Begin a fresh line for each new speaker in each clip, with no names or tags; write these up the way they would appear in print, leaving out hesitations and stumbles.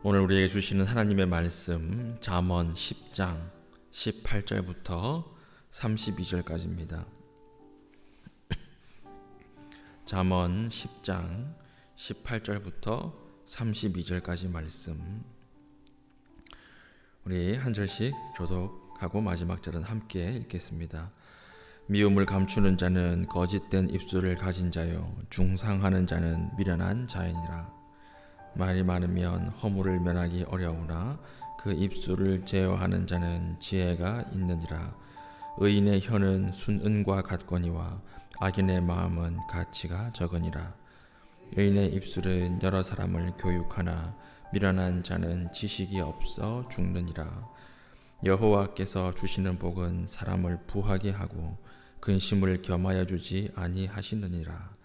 오늘 우리에게 주시는 하나님의 말씀 잠언 10장 18절부터 32절까지입니다. 잠언 10장 18절부터 32절까지 말씀, 우리 한 절씩 교독하고 마지막 절은 함께 읽겠습니다. 미움을 감추는 자는 거짓된 입술을 가진 자요, 중상하는 자는 미련한 자이니라. 말이 많으면 허물을 면하기 어려우나 그 입술을 제어하는 자는 지혜가 있느니라. 의인의 혀는 순은과 같거니와 악인의 마음은 가치가 적으니라. 의인의 입술은 여러 사람을 교육하나 미련한 자는 지식이 없어 죽느니라. 여호와께서 주시는 복은 사람을 부하게 하고 근심을 겸하여 주지 아니하시느니라.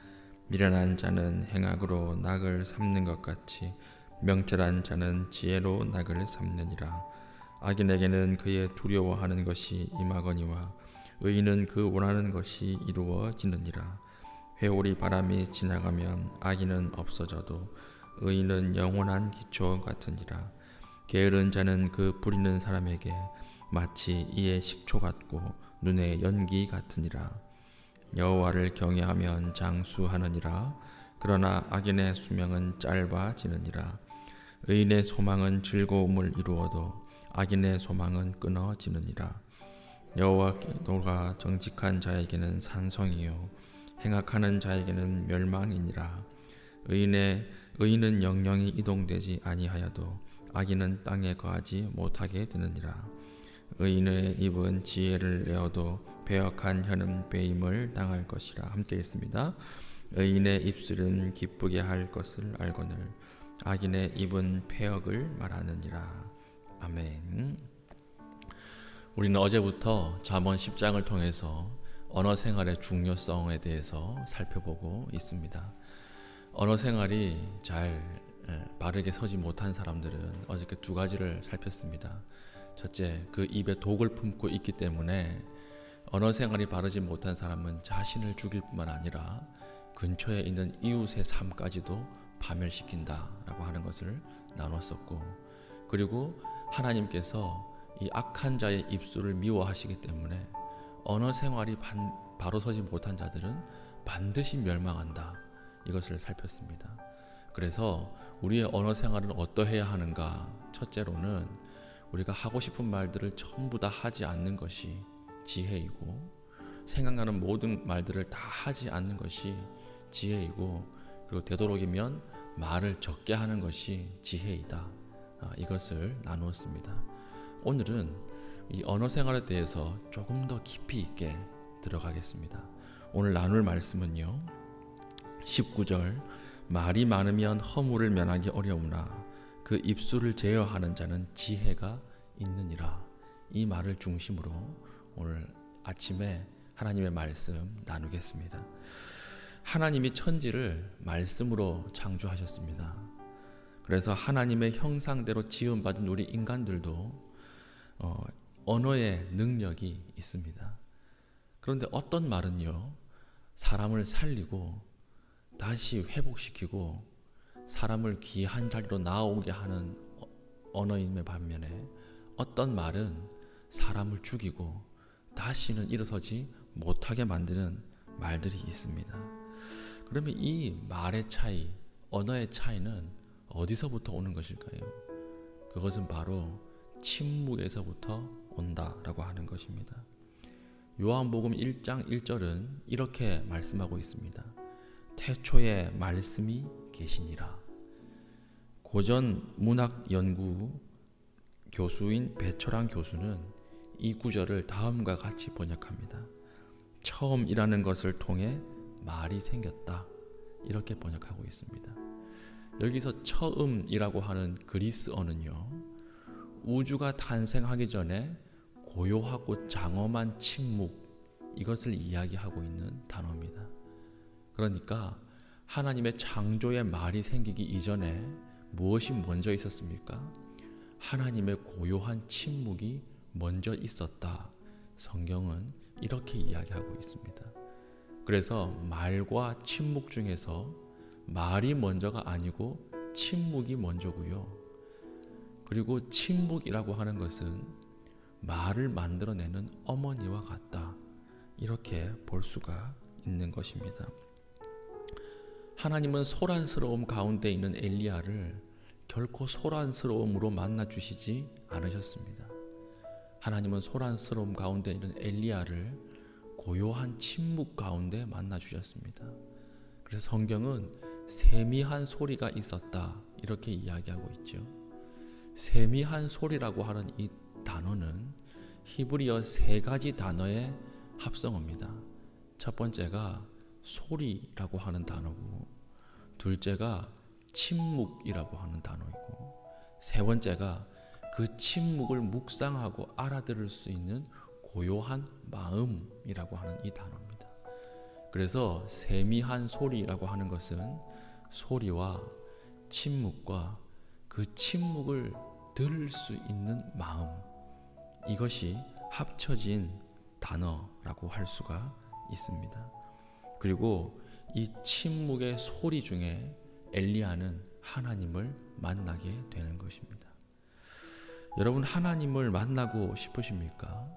미련한 자는 행악으로 낙을 삼는 것 같이 명철한 자는 지혜로 낙을 삼느니라. 악인에게는 그의 두려워하는 것이 임하거니와 의인은 그 원하는 것이 이루어지느니라. 회오리 바람이 지나가면 악인은 없어져도 의인은 영원한 기초 같으니라. 게으른 자는 그 부리는 사람에게 마치 이의 식초 같고 눈의 연기 같으니라. 여호와를 경외하면 장수하느니라. 그러나 악인의 수명은 짧아지느니라. 의인의 소망은 즐거움을 이루어도 악인의 소망은 끊어지느니라. 여호와께가 정직한 자에게는 산성이요 행악하는 자에게는 멸망이니라. 의인은 영영이 이동되지 아니하여도 악인은 땅에 거하지 못하게 되느니라. 의인의 입은 지혜를 내어도 배역한 혀는 배임을 당할 것이라. 함께 읽습니다. 의인의 입술은 기쁘게 할 것을 알거늘 악인의 입은 패역을 말하느니라. 아멘. 우리는 어제부터 잠언 10장을 통해서 언어 생활의 중요성에 대해서 살펴보고 있습니다. 언어 생활이 잘 바르게 서지 못한 사람들은 어저께 두 가지를 살폈습니다. 첫째, 그 입에 독을 품고 있기 때문에 언어 생활이 바르지 못한 사람은 자신을 죽일 뿐만 아니라 근처에 있는 이웃의 삶까지도 파멸시킨다라고 하는 것을 나눴었고, 그리고 하나님께서 이 악한 자의 입술을 미워하시기 때문에 언어 생활이 바로 서지 못한 자들은 반드시 멸망한다, 이것을 살폈습니다. 그래서 우리의 언어 생활은 어떠해야 하는가? 첫째로는 우리가 하고 싶은 말들을 전부 다 하지 않는 것이 지혜이고, 생각나는 모든 말들을 다 하지 않는 것이 지혜이고, 그리고 되도록이면 말을 적게 하는 것이 지혜이다. 이것을 나누었습니다. 오늘은 이 언어 생활에 대해서 조금 더 깊이 있게 들어가겠습니다. 오늘 나눌 말씀은요, 19절, 말이 많으면 허물을 면하기 어려우나 그 입술을 제어하는 자는 지혜가 있느니라. 이 말을 중심으로 오늘 아침에 하나님의 말씀 나누겠습니다. 하나님이 천지를 말씀으로 창조하셨습니다. 그래서 하나님의 형상대로 지음받은 우리 인간들도 언어의 능력이 있습니다. 그런데 어떤 말은요, 사람을 살리고 다시 회복시키고 사람을 귀한 자리로 나오게 하는 언어임의 반면에 어떤 말은 사람을 죽이고 다시는 일어서지 못하게 만드는 말들이 있습니다. 그러면 이 말의 차이, 언어의 차이는 어디서부터 오는 것일까요? 그것은 바로 침묵에서부터 온다라고 하는 것입니다. 요한복음 1장 1절은 이렇게 말씀하고 있습니다. 태초에 말씀이 계시니라. 고전 문학 연구 교수인 배철환 교수는 이 구절을 다음과 같이 번역합니다. 처음이라는 것을 통해 말이 생겼다, 이렇게 번역하고 있습니다. 여기서 처음이라고 하는 그리스어는요, 우주가 탄생하기 전에 고요하고 장엄한 침묵, 이것을 이야기하고 있는 단어입니다. 그러니까 하나님의 창조의 말이 생기기 이전에 무엇이 먼저 있었습니까? 하나님의 고요한 침묵이 먼저 있었다. 성경은 이렇게 이야기하고 있습니다. 그래서 말과 침묵 중에서 말이 먼저가 아니고 침묵이 먼저고요. 그리고 침묵이라고 하는 것은 말을 만들어내는 어머니와 같다. 이렇게 볼 수가 있는 것입니다. 하나님은 소란스러움 가운데 있는 엘리야를 결코 소란스러움으로 만나 주시지 않으셨습니다. 하나님은 소란스러움 가운데 있는 엘리야를 고요한 침묵 가운데 만나 주셨습니다. 그래서 성경은 세미한 소리가 있었다 이렇게 이야기하고 있죠. 세미한 소리라고 하는 이 단어는 히브리어 세 가지 단어의 합성어입니다. 첫 번째가 소리라고 하는 단어고, 둘째가 침묵이라고 하는 단어이고, 세 번째가 그 침묵을 묵상하고 알아들을 수 있는 고요한 마음이라고 하는 이 단어입니다. 그래서 세미한 소리라고 하는 것은 소리와 침묵과 그 침묵을 들을 수 있는 마음, 이것이 합쳐진 단어라고 할 수가 있습니다. 그리고 이 침묵의 소리 중에 엘리야는 하나님을 만나게 되는 것입니다. 여러분, 하나님을 만나고 싶으십니까?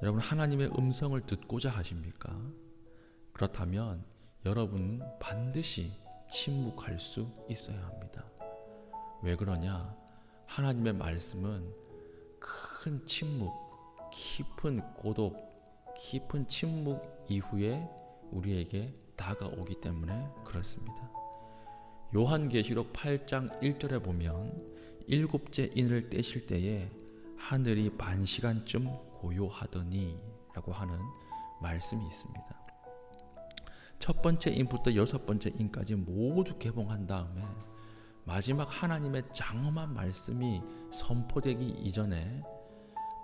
여러분, 하나님의 음성을 듣고자 하십니까? 그렇다면 여러분은 반드시 침묵할 수 있어야 합니다. 왜 그러냐? 하나님의 말씀은 큰 침묵, 깊은 고독, 깊은 침묵 이후에 우리에게 다가오기 때문에 그렇습니다. 요한계시록 8장 1절에 보면 일곱째 인을 떼실 때에 하늘이 반시간쯤 고요하더니 라고 하는 말씀이 있습니다. 첫 번째 인부터 여섯 번째 인까지 모두 개봉한 다음에 마지막 하나님의 장엄한 말씀이 선포되기 이전에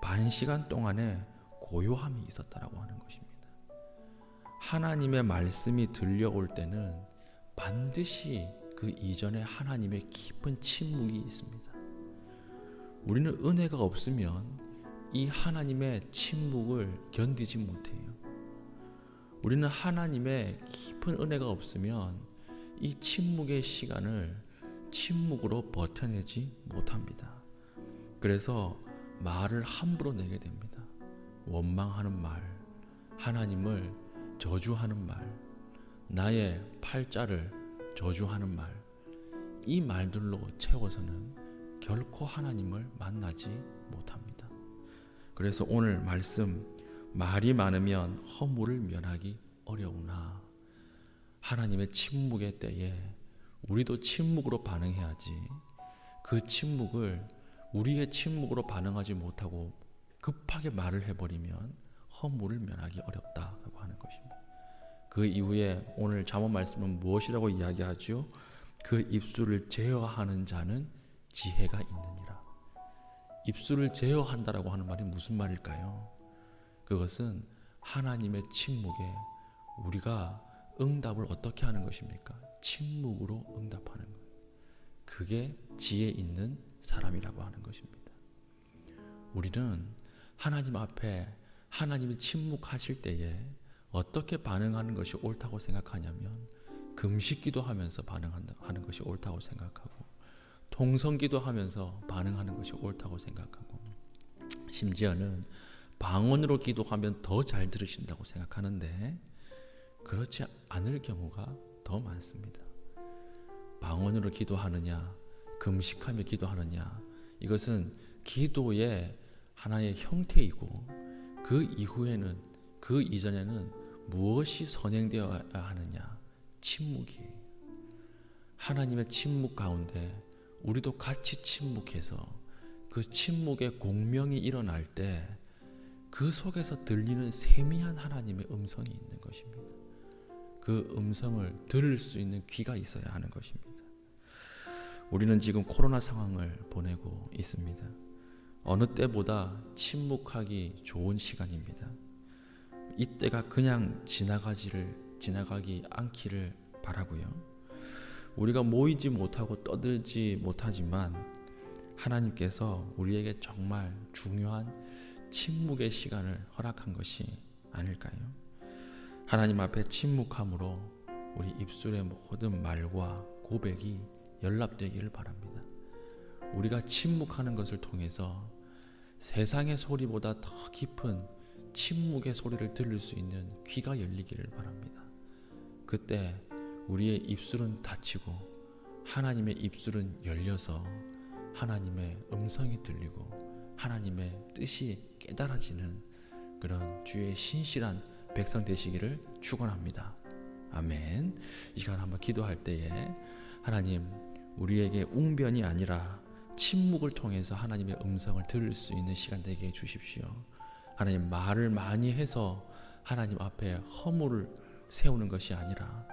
반시간 동안에 고요함이 있었다라고 하는 것입니다. 하나님의 말씀이 들려올 때는 반드시 그 이전에 하나님의 깊은 침묵이 있습니다. 우리는 은혜가 없으면 이 하나님의 침묵을 견디지 못해요. 우리는 하나님의 깊은 은혜가 없으면 이 침묵의 시간을 침묵으로 버텨내지 못합니다. 그래서 말을 함부로 내게 됩니다. 원망하는 말, 하나님을 저주하는 말, 나의 팔자를 저주하는 말, 이 말들로 채워서는 결코 하나님을 만나지 못합니다. 그래서 오늘 말씀, 말이 많으면 허물을 면하기 어려우나 하나님의 침묵의 때에 우리도 침묵으로 반응해야지, 그 침묵을 우리의 침묵으로 반응하지 못하고 급하게 말을 해버리면 허물을 면하기 어렵다라고 하는 것입니다. 그 이후에 오늘 잠언 말씀은 무엇이라고 이야기하죠? 그 입술을 제어하는 자는 지혜가 있느니라. 입술을 제어한다라고 하는 말이 무슨 말일까요? 그것은 하나님의 침묵에 우리가 응답을 어떻게 하는 것입니까? 침묵으로 응답하는 것. 그게 지혜 있는 사람이라고 하는 것입니다. 우리는 하나님 앞에 하나님이 침묵하실 때에 어떻게 반응하는 것이 옳다고 생각하냐면 금식 기도하면서 반응하는 것이 옳다고 생각하고, 통성 기도하면서 반응하는 것이 옳다고 생각하고, 심지어는 방언으로 기도하면 더 잘 들으신다고 생각하는데 그렇지 않을 경우가 더 많습니다. 방언으로 기도하느냐, 금식하며 기도하느냐, 이것은 기도의 하나의 형태이고, 그 이후에는, 그 이전에는 무엇이 선행되어야 하느냐? 침묵이에요. 하나님의 침묵 가운데 우리도 같이 침묵해서 그 침묵의 공명이 일어날 때 그 속에서 들리는 세미한 하나님의 음성이 있는 것입니다. 그 음성을 들을 수 있는 귀가 있어야 하는 것입니다. 우리는 지금 코로나 상황을 보내고 있습니다. 어느 때보다 침묵하기 좋은 시간입니다. 이때가 그냥 지나가기 않기를 바라고요. 우리가 모이지 못하고 떠들지 못하지만 하나님께서 우리에게 정말 중요한 침묵의 시간을 허락한 것이 아닐까요? 하나님 앞에 침묵함으로 우리 입술의 모든 말과 고백이 연락되기를 바랍니다. 우리가 침묵하는 것을 통해서 세상의 소리보다 더 깊은 침묵의 소리를 들을 수 있는 귀가 열리기를 바랍니다. 그때 우리의 입술은 닫히고 하나님의 입술은 열려서 하나님의 음성이 들리고 하나님의 뜻이 깨달아지는 그런 주의 신실한 백성 되시기를 축원합니다. 아멘. 이 시간 한번 기도할 때에 하나님, 우리에게 웅변이 아니라 침묵을 통해서 하나님의 음성을 들을 수 있는 시간 되게 해 주십시오. 하나님, 말을 많이 해서 하나님 앞에 허물을 세우는 것이 아니라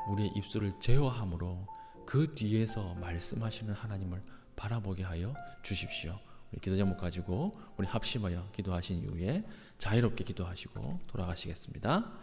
우리의 입술을 제어함으로 그 뒤에서 말씀하시는 하나님을 바라보게 하여 주십시오. 우리 기도 제목 가지고 우리 합심하여 기도하신 이후에 자유롭게 기도하시고 돌아가시겠습니다.